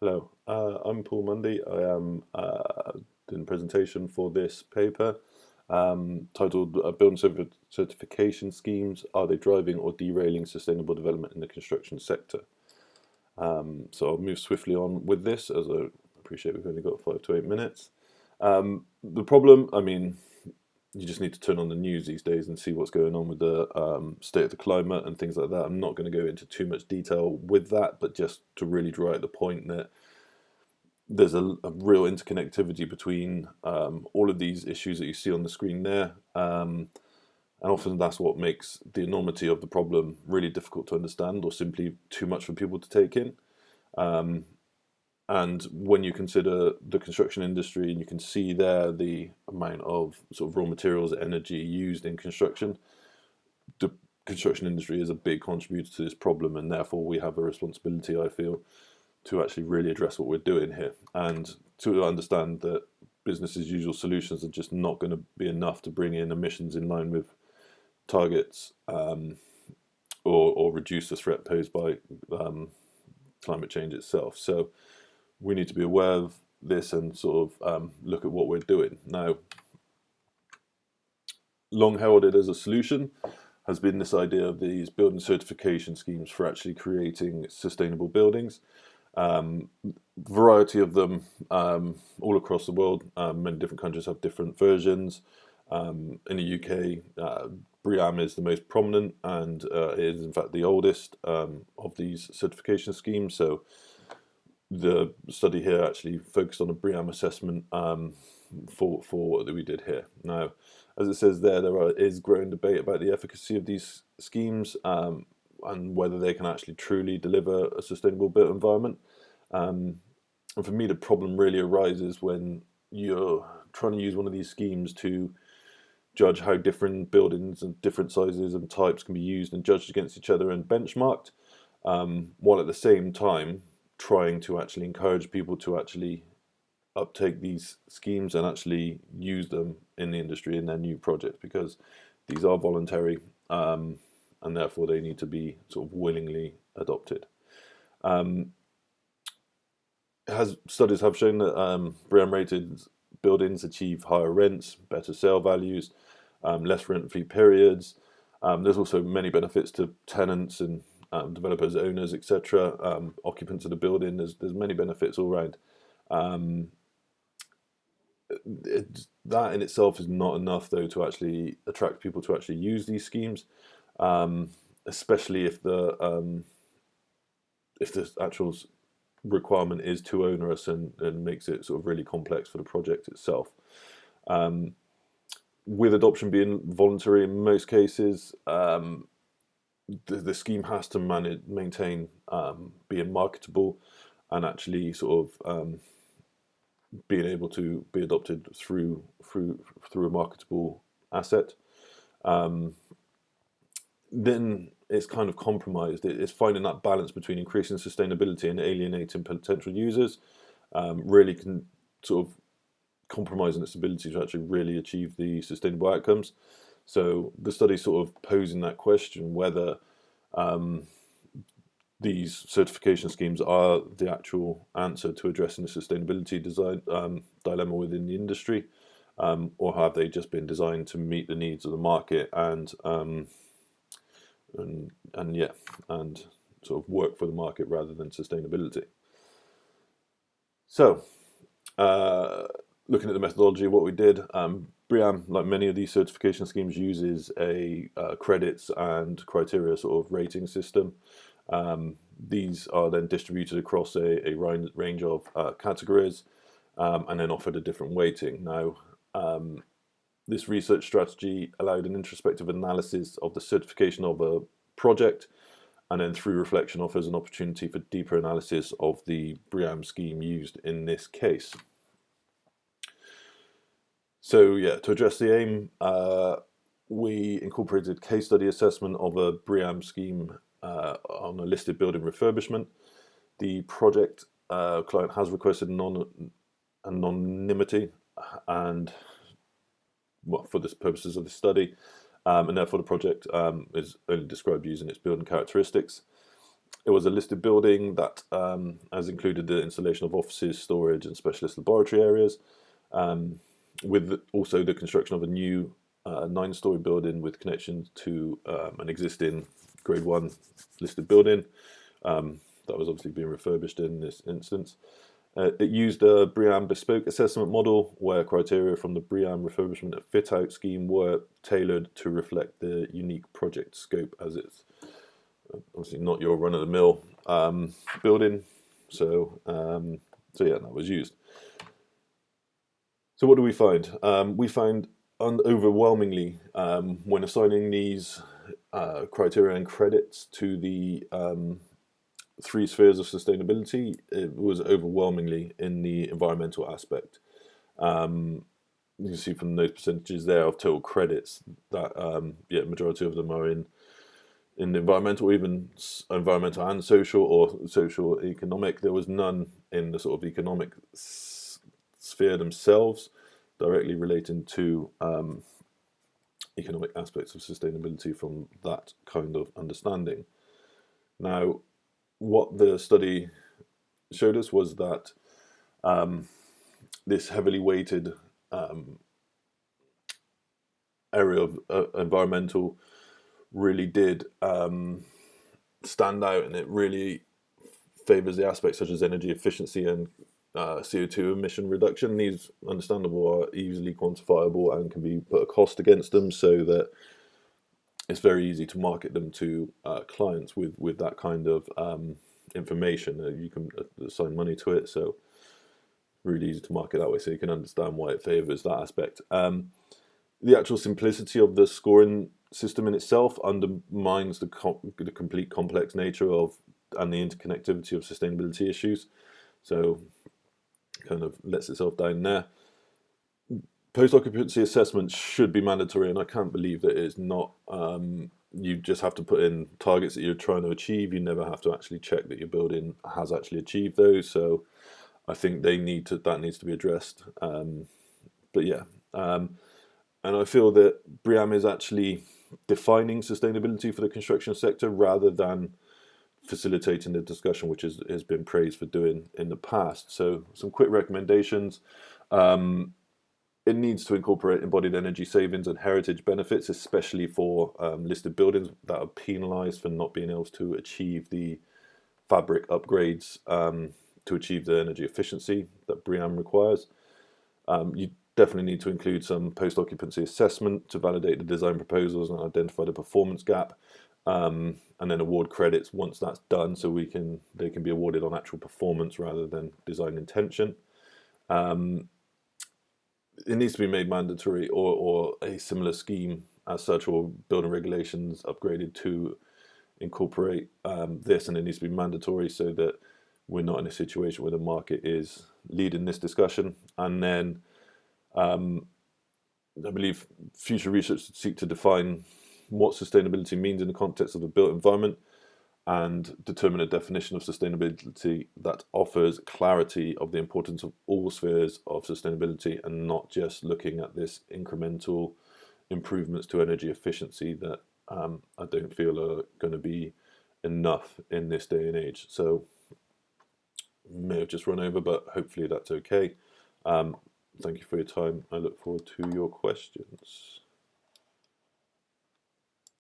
Hello, I'm Paul Mundy. I am doing a presentation for this paper titled Building Certification Schemes, Are They Driving or Derailing Sustainable Development in the Construction Sector? So I'll move swiftly on with this, as I appreciate we've only got 5 to 8 minutes. The problem, you just need to turn on the news these days and see what's going on with the state of the climate and things like that. I'm not going to go into too much detail with that, but just to really draw out the point that there's a real interconnectivity between all of these issues that you see on the screen there. And often that's what makes the enormity of the problem really difficult to understand, or simply too much for people to take in. And when you consider the construction industry, and you can see there the amount of sort of raw materials, energy used in construction, the construction industry is a big contributor to this problem, and therefore we have a responsibility, I feel, to actually really address what we're doing here, and to understand that business as usual solutions are just not going to be enough to bring in emissions in line with targets, or reduce the threat posed by climate change itself. So we need to be aware of this and sort of look at what we're doing. Now, long heralded as a solution has been this idea of these building certification schemes for actually creating sustainable buildings. Variety of them all across the world. Many different countries have different versions. In the UK, BREEAM is the most prominent, and it is in fact the oldest of these certification schemes. So the study here actually focused on a BREEAM assessment for what we did here. Now, as it says there, is growing debate about the efficacy of these schemes and whether they can actually truly deliver a sustainable built environment. And for me, the problem really arises when you're trying to use one of these schemes to judge how different buildings and different sizes and types can be used and judged against each other and benchmarked, while at the same time trying to actually encourage people to actually uptake these schemes and actually use them in the industry in their new projects, because these are voluntary, and therefore they need to be sort of willingly adopted. Studies have shown that BREEAM rated buildings achieve higher rents, better sale values, less rent-free periods. There's also many benefits to tenants and developers, owners, etc., occupants of the building. There's many benefits all around. That in itself is not enough, though, to actually attract people to actually use these schemes, especially if the actual requirement is too onerous and makes it sort of really complex for the project itself. With adoption being voluntary in most cases, the scheme has to maintain being marketable and actually sort of being able to be adopted through a marketable asset. Then it's kind of compromised. It's finding that balance between increasing sustainability and alienating potential users. Really can sort of compromising its ability to actually really achieve the sustainable outcomes. So the study sort of posing that question whether these certification schemes are the actual answer to addressing the sustainability design dilemma within the industry, or have they just been designed to meet the needs of the market and sort of work for the market rather than sustainability. So, looking at the methodology, what we did, BREEAM, like many of these certification schemes, uses a credits and criteria sort of rating system. These are then distributed across a range of categories, and then offered a different weighting. Now, this research strategy allowed an introspective analysis of the certification of a project, and then through reflection offers an opportunity for deeper analysis of the BREEAM scheme used in this case. So yeah, to address the aim, we incorporated case study assessment of a BREEAM scheme on a listed building refurbishment. The project client has requested anonymity, and for the purposes of the study, and therefore the project is only described using its building characteristics. It was a listed building that has included the installation of offices, storage, and specialist laboratory areas, with also the construction of a new 9-story building with connections to an existing Grade 1 listed building that was obviously being refurbished in this instance. It used a BREEAM bespoke assessment model where criteria from the BREEAM refurbishment and fit-out scheme were tailored to reflect the unique project scope, as it's obviously not your run-of-the-mill building. So yeah, that was used. So what do we find? We find overwhelmingly, when assigning these criteria and credits to the 3 spheres of sustainability, it was overwhelmingly in the environmental aspect. You can see from those percentages there of total credits that majority of them are in the environmental, even environmental and social, or social economic. There was none in the sort of economic sphere themselves, directly relating to economic aspects of sustainability from that kind of understanding. Now, what the study showed us was that this heavily weighted area of environmental really did stand out, and it really favours the aspects such as energy efficiency and CO2 emission reduction. These, understandable, are easily quantifiable and can be put a cost against them, so that it's very easy to market them to clients with that kind of information. You can assign money to it, so really easy to market that way, so you can understand why it favours that aspect. The actual simplicity of the scoring system in itself undermines the complete complex nature of and the interconnectivity of sustainability issues, so kind of lets itself down there. Post-occupancy assessments should be mandatory, and I can't believe that it is not. You just have to put in targets that you're trying to achieve. You never have to actually check that your building has actually achieved those. So I think that needs to be addressed. But yeah, and I feel that BREEAM is actually defining sustainability for the construction sector rather than facilitating the discussion, which has been praised for doing in the past. So some quick recommendations. It needs to incorporate embodied energy savings and heritage benefits, especially for listed buildings that are penalised for not being able to achieve the fabric upgrades to achieve the energy efficiency that BREEAM requires. You definitely need to include some post-occupancy assessment to validate the design proposals and identify the performance gap, and then award credits once that's done, so they can be awarded on actual performance rather than design intention. It needs to be made mandatory, or a similar scheme as such, or building regulations upgraded to incorporate this, and it needs to be mandatory so that we're not in a situation where the market is leading this discussion. And then I believe future research should seek to define what sustainability means in the context of the built environment and determine a definition of sustainability that offers clarity of the importance of all spheres of sustainability, and not just looking at this incremental improvements to energy efficiency that I don't feel are going to be enough in this day and age. So may have just run over, but hopefully that's okay. Thank you for your time. I look forward to your questions.